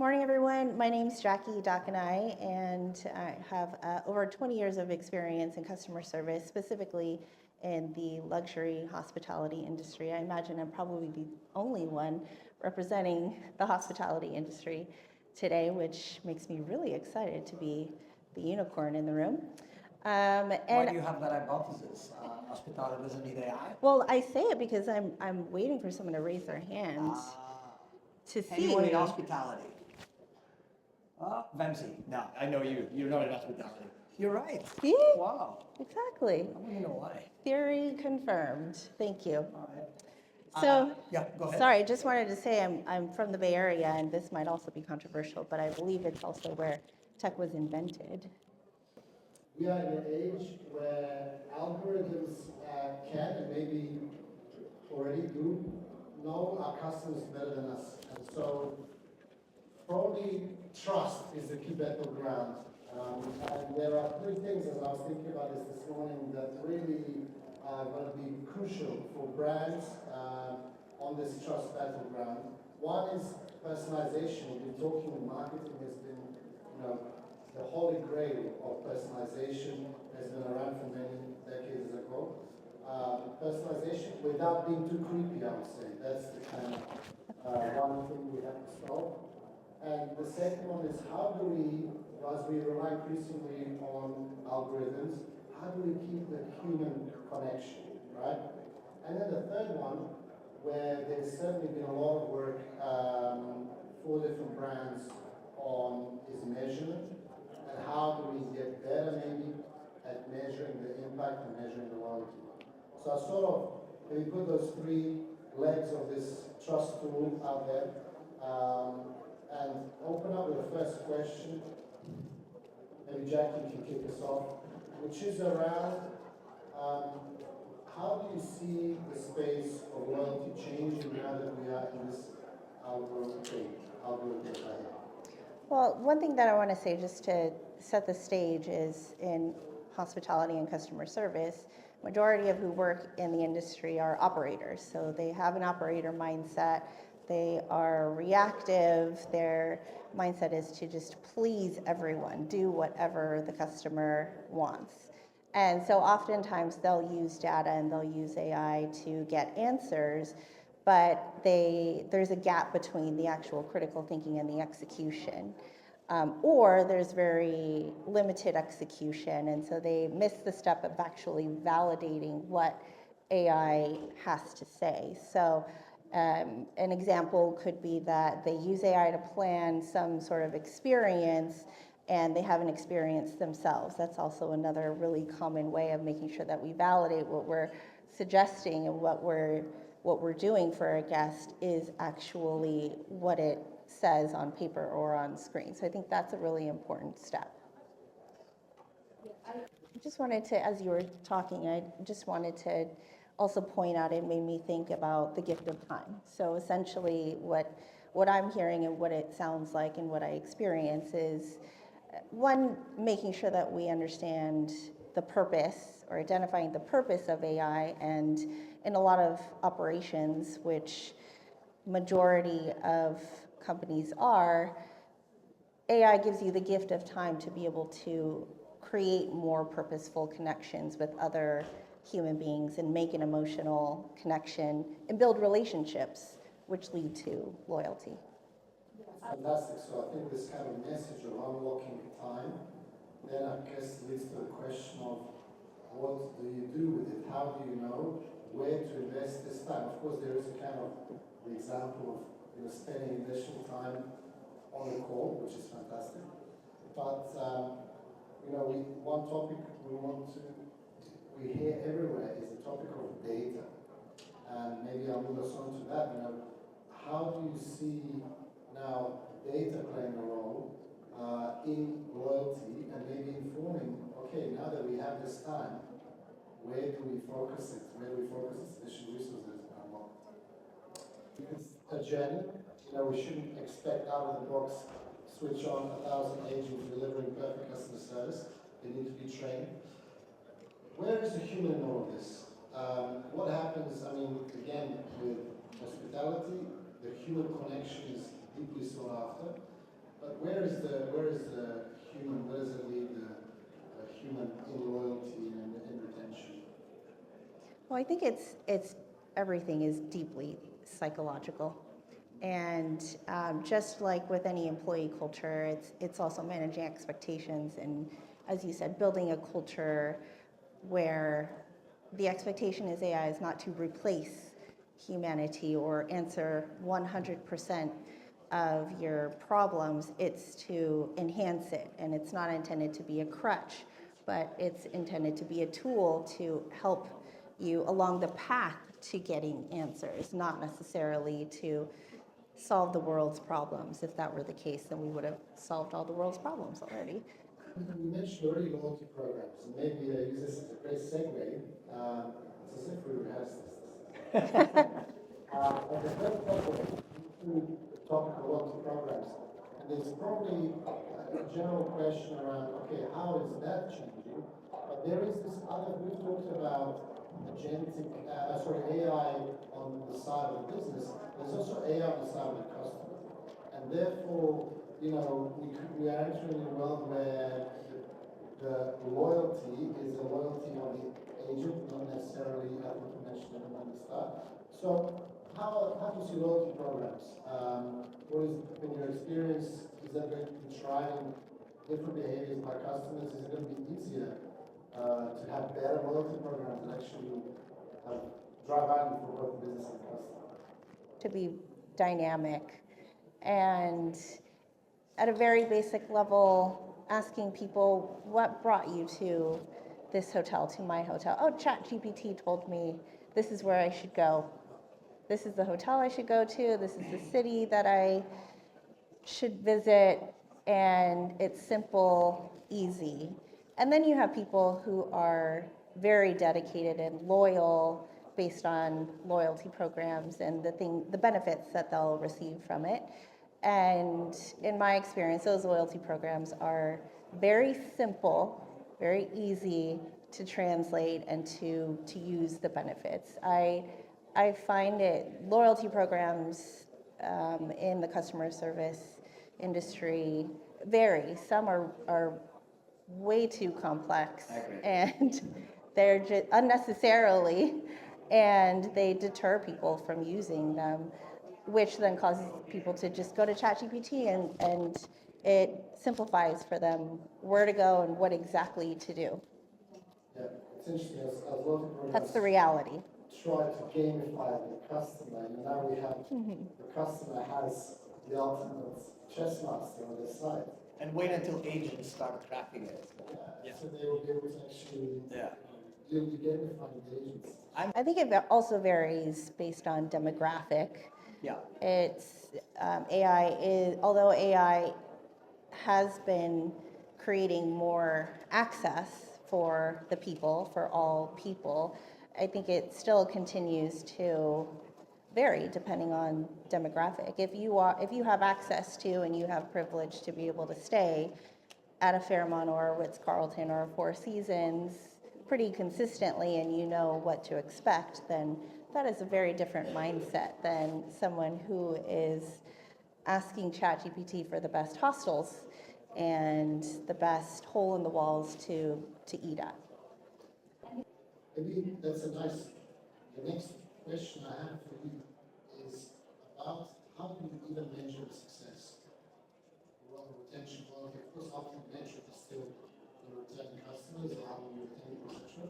Morning, everyone. My name's Jackie Dakanai, and I have over 20 years of experience in customer service, specifically in the luxury hospitality industry. I imagine I'm probably the only one representing the hospitality industry today, which makes me really excited to be the unicorn in the room. Why do you have that hypothesis? Hospitality doesn't need AI? Well, I say it because I'm waiting for someone to raise their hand to see Anyone in me. hospitality? Vamsi. No, I know you. You're not in hospitality. You're right. See? Wow. Exactly. I want to know why. Theory confirmed. Thank you. All right. So, yeah, go ahead. sorry, just wanted to say I'm from the Bay Area, and this might also be controversial, but I believe it's also where tech was invented. We are in an age where algorithms can and maybe already do know our customers better than us. And so probably trust is the key battleground. And there are three things, as I was thinking about this morning, that really are going to be crucial for brands on this trust battleground. One is personalization. We've been talking, marketing has been, the holy grail of personalization has been around for many decades ago. Personalization without being too creepy, I would say. That's the kind of one thing we have to solve. And the second one is how do we, as we rely increasingly on algorithms, how do we keep the human connection, right? And then the third one, where there's certainly been a lot of work for different brands on is measurement, and how do we get better maybe at measuring the impact and measuring the loyalty. So I sort of maybe put those three legs of this trust tool out there and open up with the first question. Maybe Jackie can kick us off, which is around how do you see the space of loyalty changing now that we are in this algorithm? Well, one thing that I want to say just to set the stage is in hospitality and customer service, majority of who work in the industry are operators. So they have an operator mindset. They are reactive. Their mindset is to just please everyone, do whatever the customer wants. And so oftentimes they'll use data and they'll use AI to get answers, but there's a gap between the actual critical thinking and the execution. Or there's very limited execution, and so they miss the step of actually validating what AI has to say. So an example could be that they use AI to plan some sort of experience and they haven't experienced themselves. That's also another really common way of making sure that we validate what we're suggesting and what we're doing for a guest is actually what it says on paper or on screen. So I think that's a really important step. I just wanted to, as you were talking, I just wanted to also point out, it made me think about the gift of time. So essentially what I'm hearing and what it sounds like and what I experience is, one, making sure that we understand the purpose or identifying the purpose of AI, and in a lot of operations, which majority of companies are, AI gives you the gift of time to be able to create more purposeful connections with other human beings and make an emotional connection and build relationships, which lead to loyalty. Fantastic. So I think this kind of message of unlocking time, then I guess leads to the question of what do you do with it? How do you know where to invest this time? Of course, there is a kind of the example of spending additional time on the call, which is fantastic. But one topic we hear everywhere is the topic of data, and maybe I'll move us on to that. How do you see now data playing a role in loyalty and maybe informing, okay, now that we have this time, where do we focus it? Where do we focus its additional resources? It's a journey. We shouldn't expect out of the box, switch on 1,000 agents delivering perfect customer service. They need to be trained. Where is the human in all of this? What happens, again, with hospitality, the human connection is deeply sought after. But where is the human? Where does it leave the human in loyalty and retention? Well, I think it's everything is deeply psychological, and just like with any employee culture, it's also managing expectations, and as you said, building a culture where the expectation is AI is not to replace humanity or answer 100% of your problems. It's to enhance it, and it's not intended to be a crutch, but it's intended to be a tool to help you along the path to getting answers, not necessarily to solve the world's problems. If that were the case, then we would have solved all the world's problems already. You mentioned early loyalty programs, and maybe I use this as a great segue. It's as if we rehearsed this. At the first level, we talk a lot of programs, and there's probably a general question around, okay, how is that changing? But there is this other, we've talked about AI on the side of the business. There's also AI on the side of the customer, and therefore, we are entering a world where the loyalty is a loyalty of the agent, not necessarily, I think you mentioned it at the start. So how do you see loyalty programs? What is, in your experience, is that going to be driving different behaviors by customers? Is it going to be easier to have better loyalty programs that actually drive value for both the business and the customer? To be dynamic, and at a very basic level, asking people, what brought you to this hotel, to my hotel? Oh, ChatGPT told me this is where I should go. This is the hotel I should go to. This is the city that I should visit. And it's simple, easy. And then you have people who are very dedicated and loyal based on loyalty programs and the benefits that they'll receive from it. And in my experience, those loyalty programs are very simple, very easy to translate and to use the benefits. I find loyalty programs in the customer service industry vary. Some are way too complex, and they're just unnecessarily, and they deter people from using them, which then causes people to just go to ChatGPT, and it simplifies for them where to go and what exactly to do. Yeah, it's interesting. As loyalty programs That's the reality. Try to gamify the customer, and now we have the customer has the ultimate chess master on their side. And wait until agents start tracking it. Yeah. So they will be able to actually deal with gamifying the agents. I think it also varies based on demographic. Yeah. It's although AI has been creating more access for the people, for all people, I think it still continues to vary depending on demographic. If you have access to and you have privilege to be able to stay at a Fairmont or a Ritz-Carlton or a Four Seasons pretty consistently, and you know what to expect, then that is a very different mindset than someone who is asking ChatGPT for the best hostels and the best hole in the walls to eat at. Maybe that's a nice. The next question I have for you is about how do you even measure success? Retention, quality. Of course, often the metric is still the returning customers or how you retain, etc.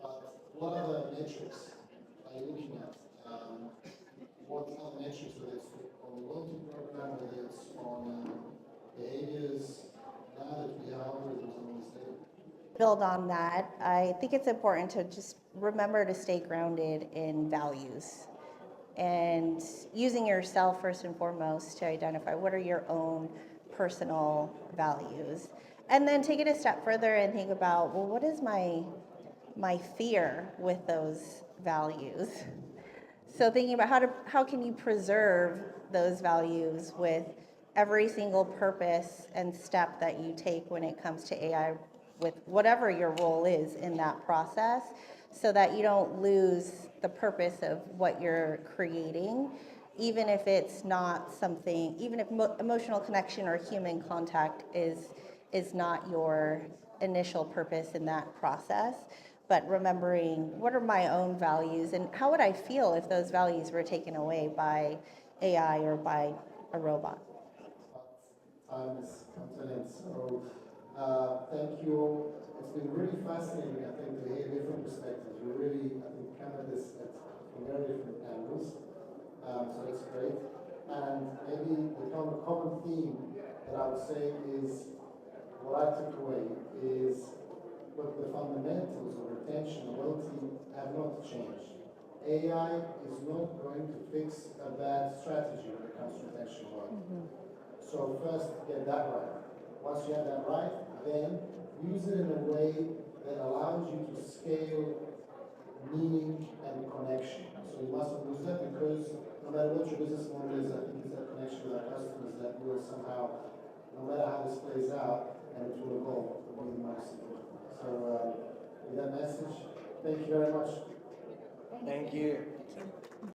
But what other metrics are you looking at? What other metrics, whether it's on the loyalty program, whether it's on behaviors, now that we have algorithms on this data? Build on that, I think it's important to just remember to stay grounded in values and using yourself first and foremost to identify what are your own personal values, and then take it a step further and think about, well, what is my fear with those values? So thinking about how can you preserve those values with every single purpose and step that you take when it comes to AI, with whatever your role is in that process, so that you don't lose the purpose of what you're creating even if it's not something, even if emotional connection or human contact is not your initial purpose in that process, but remembering what are my own values and how would I feel if those values were taken away by AI or by a robot. Time has come to an end. So thank you all. It's been really fascinating, I think, to hear different perspectives. We really, I think, covered this from very different angles. So that's great. And maybe the kind of common theme that I would say is what I took away is look, the fundamentals of retention and loyalty have not changed. AI is not going to fix a bad strategy when it comes to retention and loyalty. So first, get that right. Once you have that right, then use it in a way that allows you to scale meaning and connection. So you mustn't lose that because no matter what your business model is, I think it's that connection with our customers that will somehow, no matter how this plays out, and it will evolve, will be the most important. So with that message, thank you very much. Thank you.